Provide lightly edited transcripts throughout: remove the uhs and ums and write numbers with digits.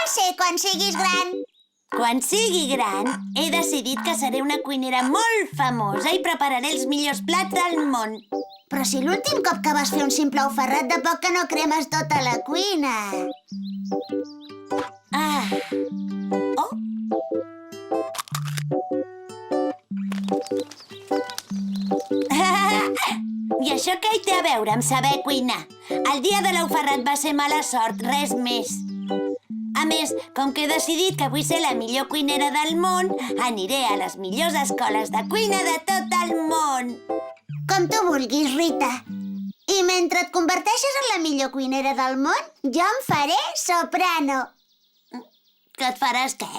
ser quan siguis gran? Quan sigui gran, he decidit que seré una cuinera molt famosa i prepararé els millors plats del món. Però si l'últim cop que vas fer un simple ofegrat de poc que no cremes tota la cuina. Ah. Oh. I això què hi té a veure amb saber cuinar? El dia de l'ofegrat va ser mala sort, res més. A més, com que he decidit que vull ser la millor cuinera del món, aniré a les millors escoles de cuina de tot el món. Com tu vulguis, Rita. I mentre et converteixes en la millor cuinera del món, jo em faré soprano. Que et faràs què?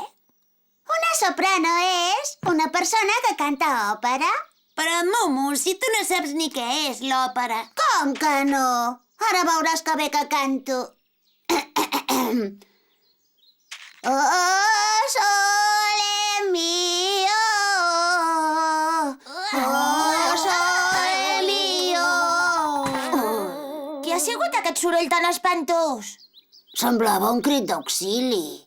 Una soprano és una persona que canta òpera. Però, Mumu, si tu no saps ni què és l'òpera. Com que no? Ara veuràs que bé que canto. Oh, sole mio. Oh, sole mio. Què ha sigut aquest soroll tan espantós? Semblava un crit d'auxili.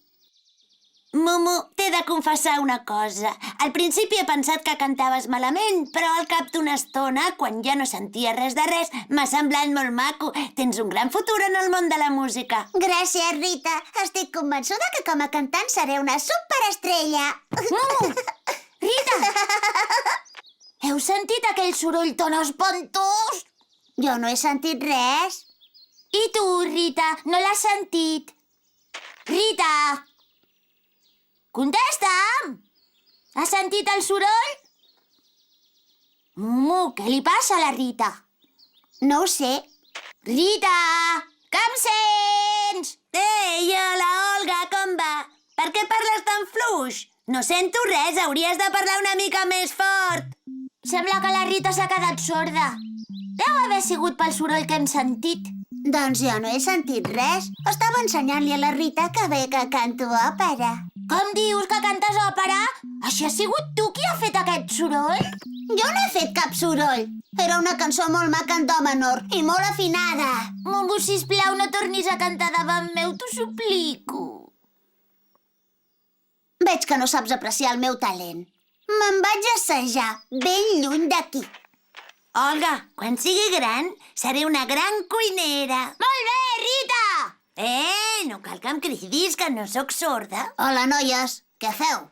Mumu, t'he de confessar una cosa. Al principi he pensat que cantaves malament, però al cap d'una estona, quan ja no sentia res de res, m'ha semblat molt maco. Tens un gran futur en el món de la música. Gràcies, Rita. Estic convençuda que com a cantant seré una superestrella. Mumu! Rita! Heu sentit aquell soroll tan espantós? Jo no he sentit res. I tu, Rita, no l'has sentit? Rita! Contesta'm! Has sentit el soroll? Mumu, què li passa a la Rita? No ho sé. Rita! Que em sents? Ei, hola, Olga, com va? Per què parles tan fluix? No sento res, hauries de parlar una mica més fort. Sembla que la Rita s'ha quedat sorda. Deu haver sigut pel soroll que hem sentit. Doncs jo no he sentit res. Estava ensenyant-li a la Rita que bé que canto òpera. Com dius que cantes òpera? Això ha sigut tu qui ha fet aquest soroll? Jo no he fet cap soroll. Era una cançó molt maca en do menor i molt afinada. Mumu, sisplau, no tornis a cantar davant meu, t'ho suplico. Veig que no saps apreciar el meu talent. Me'n vaig assajar, ben lluny d'aquí. Olga, quan sigui gran, seré una gran cuinera. Molt bé, Rita! No cal que em cridis, que no sóc sorda. Hola, noies. Què feu?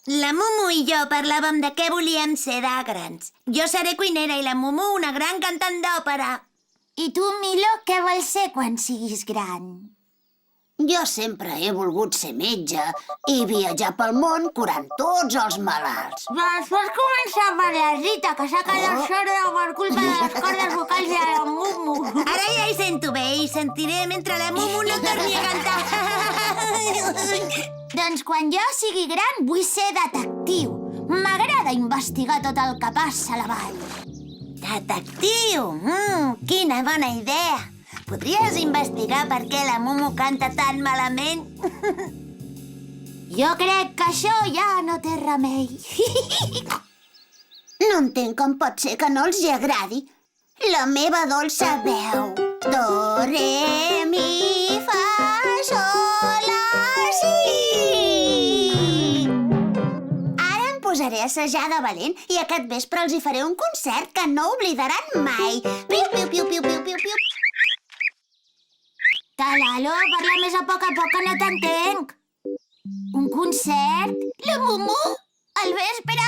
La Mumu i jo parlàvem de què volíem ser de grans. Jo seré cuinera i la Mumu una gran cantant d'òpera. I tu, Milo, què vols ser quan siguis gran? Jo sempre he volgut ser metge i viatjar pel món curant tots els malalts. Doncs pots començar per la Rita, que s'ha quedat sorda per culpa de les cordes vocals de la Mumu. Ara ja hi sento bé i sentiré mentre la Mumu no torni a cantar. Doncs quan jo sigui gran vull ser detectiu. M'agrada investigar tot el que passa a la vall. Detectiu! Quina bona idea! Podries investigar per què la Mumu canta tan malament? Jo crec que això ja no té remei. No entenc com pot ser que no els hi agradi. La meva dolça veu. Do, re, mi, fa, sol, la, si. Ara em posaré a assajar de valent i aquest vespre els hi faré un concert que no oblidaran mai. Piu, piu, piu, piu, piu, piu, piu. Talalo, parla més a poc que no t'entenc. Un concert? La Mumu? Al vespre?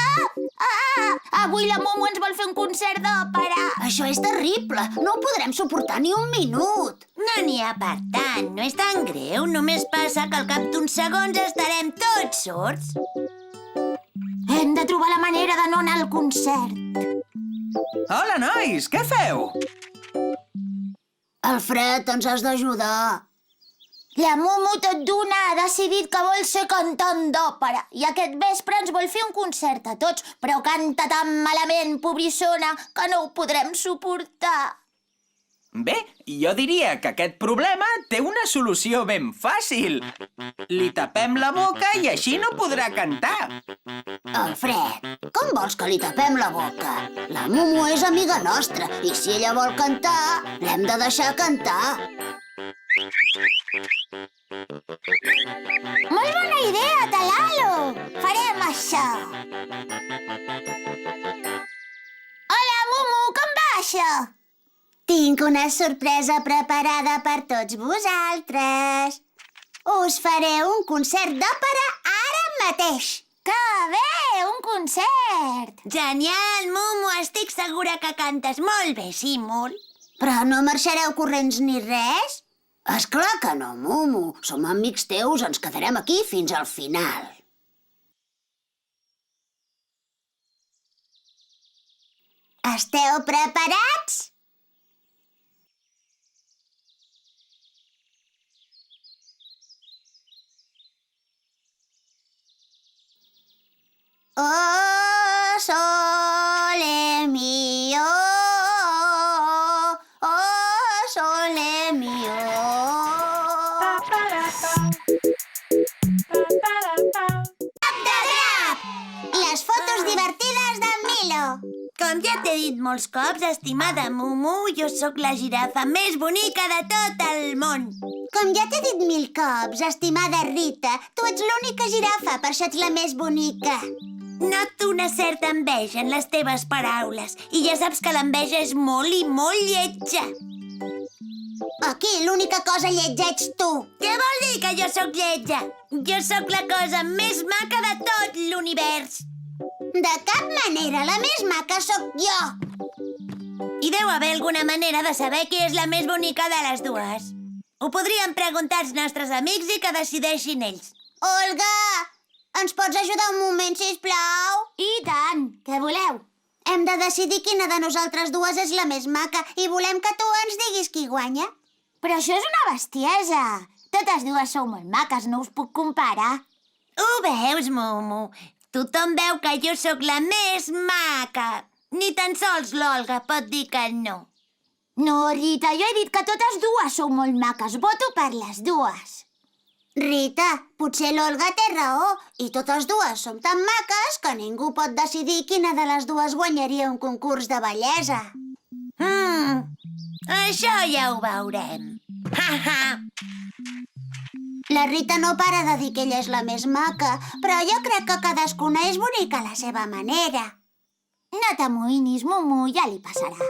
Avui la Mumu ens vol fer un concert d'òpera. Això és terrible. No ho podrem suportar ni un minut. No n'hi ha per tant, no és tan greu. Només passa que al cap d'uns segons estarem tots sords. Hem de trobar la manera de no anar al concert. Hola, nois! Què feu? Alfred, ens has d'ajudar. La Mumu tot d'una ha decidit que vol ser cantant d'òpera i aquest vespre ens vol fer un concert a tots, però canta tan malament, pobrissona, que no ho podrem suportar. Bé, jo diria que aquest problema té una solució ben fàcil. Li tapem la boca i així no podrà cantar. Alfred, com vols que li tapem la boca? La Mumu és amiga nostra i si ella vol cantar, l'hem de deixar cantar. una sorpresa preparada per tots vosaltres. Us faré un concert d'òpera ara mateix. Que bé, un concert! Genial, Mumu, estic segura que cantes molt bé, sí, molt. Però no marxareu corrents ni res? Esclar que no, Mumu. Som amics teus, ens quedarem aquí fins al final. Esteu preparats? Oh, sole mio, oh, sole mio. Les fotos divertides de Milo. Com ja t'he dit molts cops, estimada Mumu, jo sóc la girafa més bonica de tot el món. Com ja t'he dit 1000 cops, estimada Rita, tu ets l'única girafa, per això ets la més bonica. Noto una certa enveja en les teves paraules i ja saps que l'enveja és molt i molt lletja. Aquí l'única cosa lletja ets tu. Què vol dir que jo sóc lletja? Jo sóc la cosa més maca de tot l'univers. De cap manera, la més maca sóc jo. Hi deu haver alguna manera de saber qui és la més bonica de les dues. Ho podríem preguntar als nostres amics i que decideixin ells. Olga, ens pots ajudar un moment, sisplau? I tant, què voleu? Hem de decidir quina de nosaltres dues és la més maca i volem que tu ens diguis qui guanya. Però això és una bestiesa. Totes dues sou molt maques, no us puc comparar. Ho veus, Mumu? Tothom veu que jo sóc la més maca. Ni tan sols l'Olga pot dir que no. No, Rita, jo he dit que totes dues sou molt maques. Voto per les dues. Rita, potser l'Olga té raó i totes dues som tan maques que ningú pot decidir quina de les dues guanyaria un concurs de bellesa. Això ja ho veurem. Ha, ha. La Rita no para de dir que ella és la més maca, però jo crec que cadascuna és bonica a la seva manera. No t'amoïnis, Mumu, ja li passarà.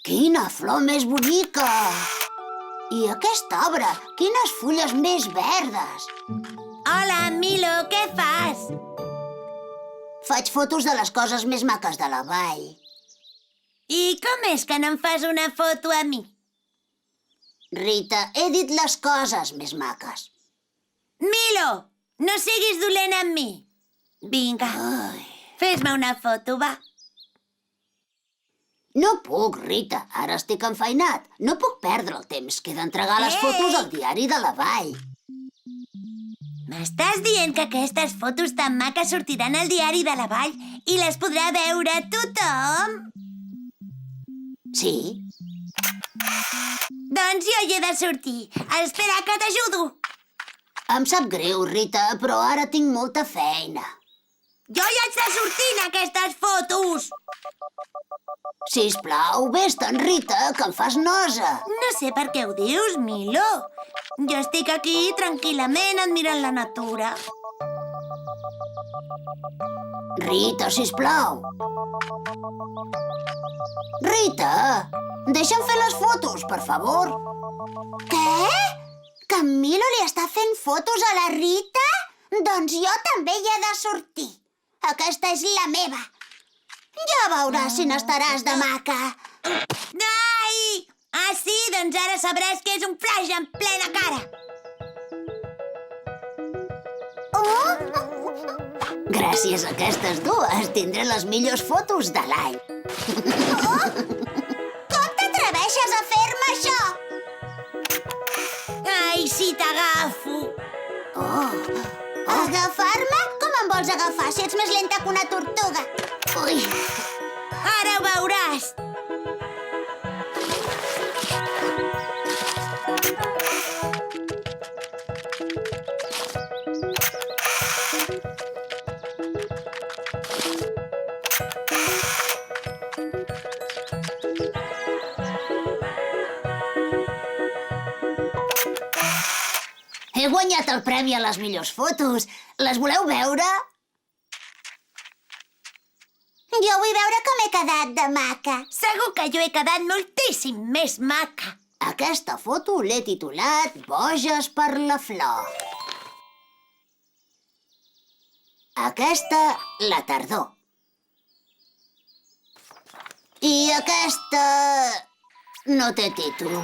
Quina flor més bonica! I aquest arbre, quines fulles més verdes! Hola, Milo, què fas? Faig fotos de les coses més maques de la vall. I com és que no em fas una foto a mi? Rita, he dit les coses més maques. Milo, no siguis dolent amb mi. Vinga, fes-me una foto, va. No puc, Rita. Ara estic enfeinat. No puc perdre el temps que he d'entregar les fotos al diari de la vall. M'estàs dient que aquestes fotos tan maques sortiran al diari de la vall i les podrà veure tothom? Sí? Doncs jo hi he de sortir. Espera, que t'ajudo. Em sap greu, Rita, però ara tinc molta feina. Jo ja haig de sortir en aquestes fotos! Sisplau, vés-te'n, Rita, que em fas nosa. No sé per què ho dius, Milo. Jo estic aquí tranquil·lament admirant la natura. Rita, sisplau. Rita, deixa'm fer les fotos, per favor. Què? Que en Milo li està fent fotos a la Rita? Doncs jo també hi he de sortir. Aquesta és la meva. Ja veuràs si n'estaràs de maca. Ai! Ah, sí? Doncs ara sabràs que és un flaix en plena cara. Gràcies a aquestes dues tindré les millors fotos de l'any. Com t'atreveixes a fer-me això? Ai, si t'agafo! Agafar-me? Com em vols agafar si ets més lenta que una tortuga? Ui, Ara ho veuràs! he guanyat el premi a les millors fotos. Les voleu veure? Jo vull veure com he quedat de maca. Segur que jo he quedat moltíssim més maca. Aquesta foto l'he titulat Boges per la flor. Aquesta, la tardor. I aquesta no té títol.